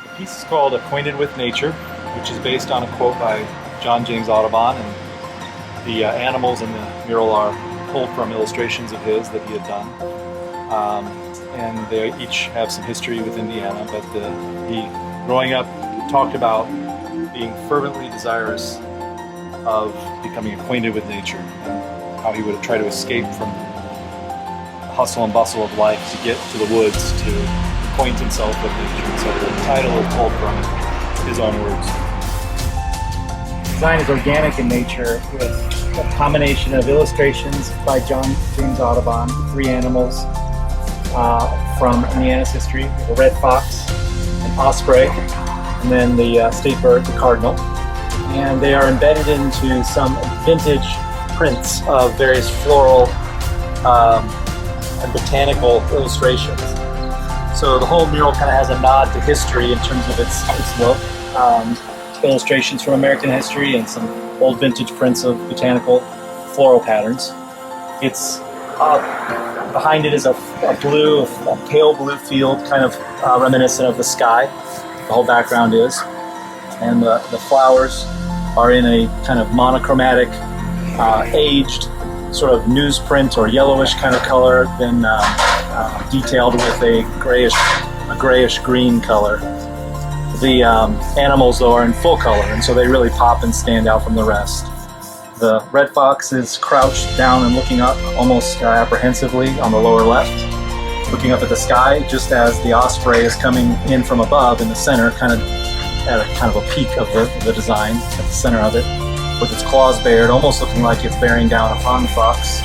The piece is called Acquainted with Nature, which is based on a quote by John James Audubon, and the animals in the mural are pulled from illustrations of his that he had done. And they each have some history with Indiana, but he, growing up, talked about being fervently desirous of becoming acquainted with nature, and how he would try to escape from the hustle and bustle of life to get to the woods to acquaint himself with nature. And so the title is pulled from his own words. Design is organic in nature with a combination of illustrations by John James Audubon, 3 animals from Indiana's history: the red fox, an osprey, and then the state bird, the cardinal. And they are embedded into some vintage prints of various floral and botanical illustrations. So the whole mural kind of has a nod to history in terms of its look. Illustrations from American history and some old vintage prints of botanical floral patterns. It's behind it is a pale blue field, kind of reminiscent of the sky. The whole background is, and the flowers are in a kind of monochromatic, aged sort of newsprint or yellowish kind of color, then detailed with a grayish green color. The animals, though, are in full color, and so they really pop and stand out from the rest. The red fox is crouched down and looking up almost apprehensively on the lower left, looking up at the sky, just as the osprey is coming in from above in the center, kind of a peak of the design at the center of it, with its claws bared, almost looking like it's bearing down upon the fox.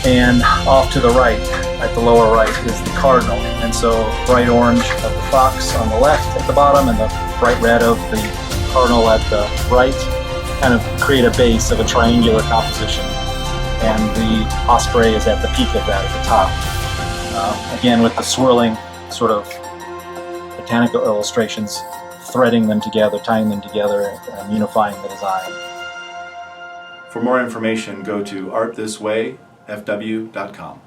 And off to the right, at the lower right, is the cardinal. And so bright orange of the fox on the left at the bottom and the bright red of the cardinal at the right kind of create a base of a triangular composition. And the osprey is at the peak of that, at the top. Again, with the swirling sort of botanical illustrations, threading them together, tying them together, and unifying the design. For more information, go to artthiswayfw.com.